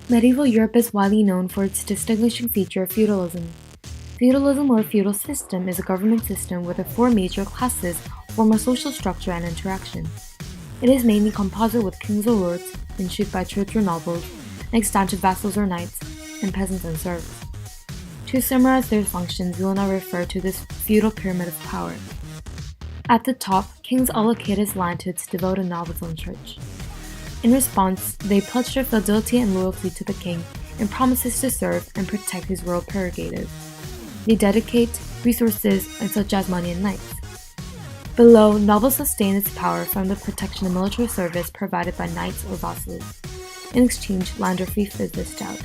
Medieval Europe is widely known for its distinguishing feature, feudalism. Feudalism or feudal system is a government system where the four major classes form a social structure and interaction. It is mainly composite with kings or lords, ensued by church or nobles, next down to vassals or knights, and peasants and serfs. To summarize their functions, we will now refer to this feudal pyramid of power. At the top, kings allocate his land to its devoted nobles and church. In response, they pledge their fidelity and loyalty to the king and promises to serve and protect his royal prerogative. They dedicate resources such as money and knights. Below, nobles sustain its power from the protection and military service provided by knights or vassals. In exchange, land or fief is dished out.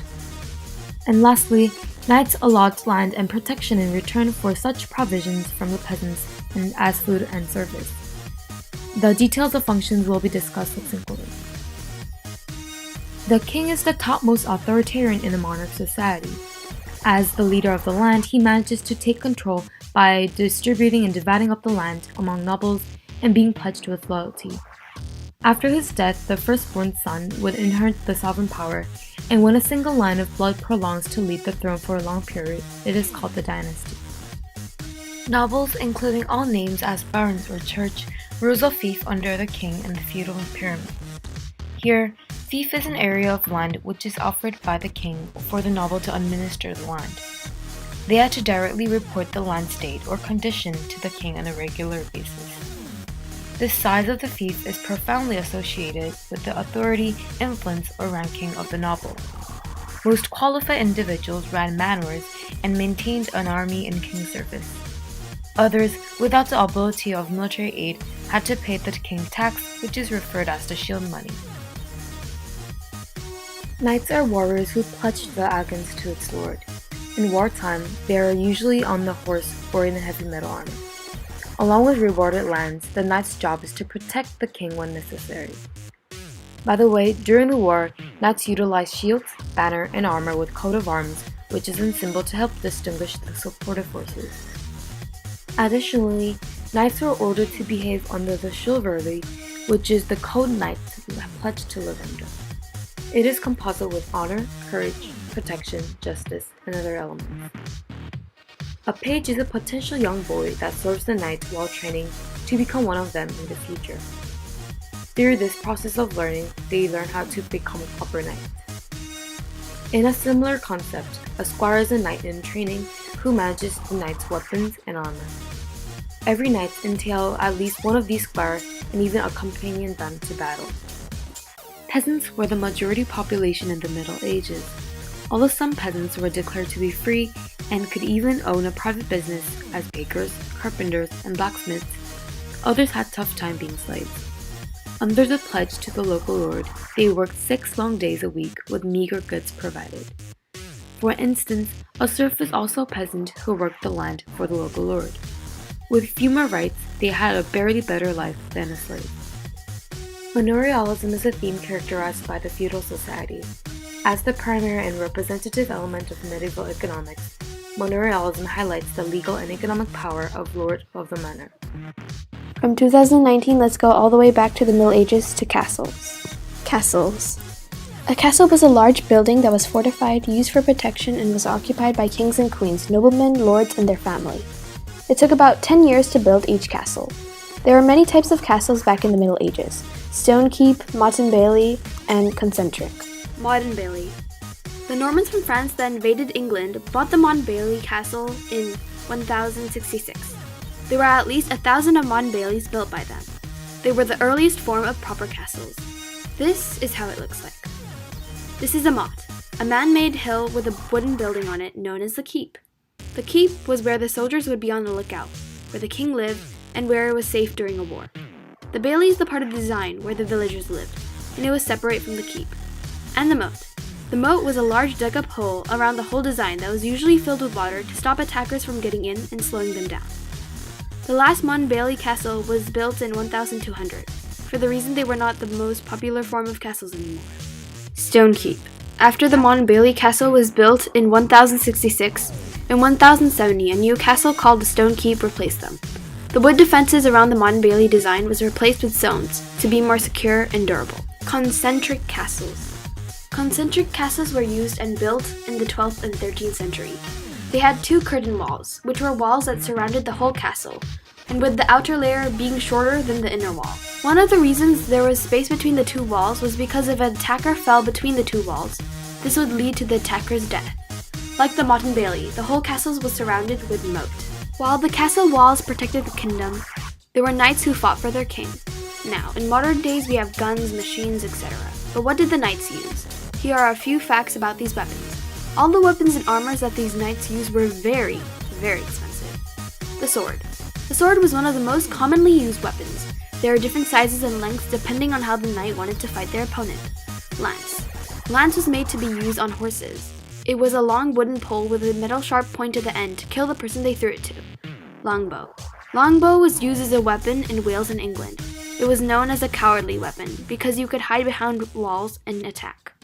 And lastly, knights allot land and protection in return for such provisions from the peasants and as food and service. The details of functions will be discussed subsequently. The king is the topmost authoritarian in a monarch society. As the leader of the land, he manages to take control by distributing and dividing up the land among nobles and being pledged with loyalty. After his death, the firstborn son would inherit the sovereign power, and when a single line of blood prolongs to lead the throne for a long period, it is called the dynasty. Nobles, including all names as barons or church, rules a fief under the king in the feudal pyramid. Here, fief is an area of land which is offered by the king for the noble to administer the land. They had to directly report the land state or condition to the king on a regular basis. The size of the fief is profoundly associated with the authority, influence, or ranking of the noble. Most qualified individuals ran manors and maintained an army in king's service. Others, without the ability of military aid, had to pay the king's tax, which is referred as the shield money. Knights are warriors who pledge the against to its lord. In wartime, they are usually on the horse or in heavy metal armor. Along with rewarded lands, the knight's job is to protect the king when necessary. By the way, during the war, knights utilized shields, banner, and armor with coat of arms, which is a symbol to help distinguish the supportive forces. Additionally, knights were ordered to behave under the chivalry, which is the code knights pledge to live under. It is composite with honor, courage, protection, justice, and other elements. A page is a potential young boy that serves the knight while training to become one of them in the future. Through this process of learning, they learn how to become a proper knight. In a similar concept, a squire is a knight in training who manages the knight's weapons and armor. Every knight entail at least one of these squires and even accompanying them to battle. Peasants were the majority population in the Middle Ages, although some peasants were declared to be free and could even own a private business as bakers, carpenters, and blacksmiths. Others had tough time being slaves. Under the pledge to the local lord, they worked 6 long days a week with meager goods provided. For instance, a serf is also a peasant who worked the land for the local lord. With fewer rights, they had a barely better life than a slave. Manorialism is a theme characterized by the feudal society. As the primary and representative element of medieval economics, manorialism highlights the legal and economic power of lord of the manor. From 2019, let's go all the way back to the Middle Ages to castles. Castles. A castle was a large building that was fortified, used for protection, and was occupied by kings and queens, noblemen, lords, and their family. It took about 10 years to build each castle. There were many types of castles back in the Middle Ages: stone keep, motte and bailey, and concentric. Motte and Bailey. The Normans from France that invaded England bought the Motte and Bailey castle in 1066. There were at least 1,000 of Motte and Baileys built by them. They were the earliest form of proper castles. This is how it looks like. This is a motte, a man-made hill with a wooden building on it known as the keep. The keep was where the soldiers would be on the lookout, where the king lived, and where it was safe during a war. The bailey is the part of the design where the villagers lived, and it was separate from the keep. And the moat. The moat was a large dug-up hole around the whole design that was usually filled with water to stop attackers from getting in and slowing them down. The last Motte and Bailey castle was built in 1200, for the reason they were not the most popular form of castles anymore. Stone Keep. After the Motte and Bailey castle was built in 1066, in 1070 a new castle called the Stone Keep replaced them. The wood defenses around the Motte and Bailey design was replaced with stones to be more secure and durable. Concentric castles. Concentric castles were used and built in the 12th and 13th century. They had 2 curtain walls, which were walls that surrounded the whole castle, and with the outer layer being shorter than the inner wall. One of the reasons there was space between the 2 walls was because if an attacker fell between the 2 walls, this would lead to the attacker's death. Like the Motte and Bailey, the whole castle was surrounded with moat. While the castle walls protected the kingdom, there were knights who fought for their king. Now, in modern days we have guns, machines, etc. But what did the knights use? Here are a few facts about these weapons. All the weapons and armors that these knights used were very, very expensive. The sword. The sword was one of the most commonly used weapons. There are different sizes and lengths depending on how the knight wanted to fight their opponent. Lance. Lance was made to be used on horses. It was a long wooden pole with a metal sharp point to the end to kill the person they threw it to. Longbow. Longbow was used as a weapon in Wales and England. It was known as a cowardly weapon because you could hide behind walls and attack.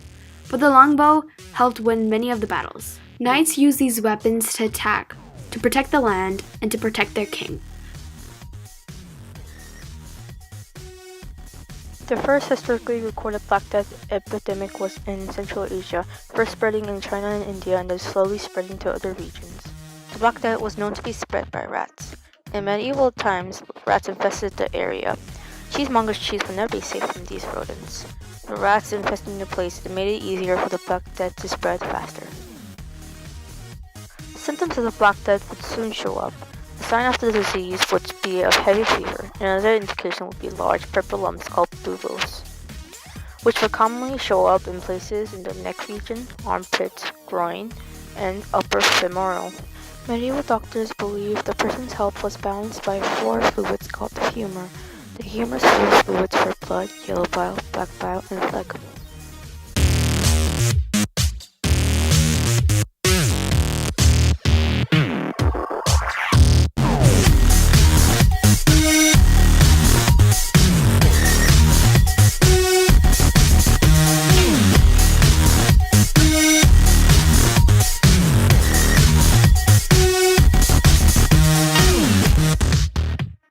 But the longbow helped win many of the battles. Knights used these weapons to attack, to protect the land, and to protect their king. The first historically recorded Black Death epidemic was in Central Asia, first spreading in China and India and then slowly spreading to other regions. The Black Death was known to be spread by rats. In medieval times, rats infested the area. Cheesemongers' cheese would never be safe from these rodents. The rats infesting the place, it made it easier for the Black Death to spread faster. Symptoms of the Black Death would soon show up. The sign of the disease would be a heavy fever, and another indication would be large purple lumps called buboes, which would commonly show up in places in the neck region, armpits, groin, and upper femoral. Medieval doctors believed the person's health was balanced by 4 fluids called the humor. The humor stores fluids for blood, yellow bile, black bile, and phlegm.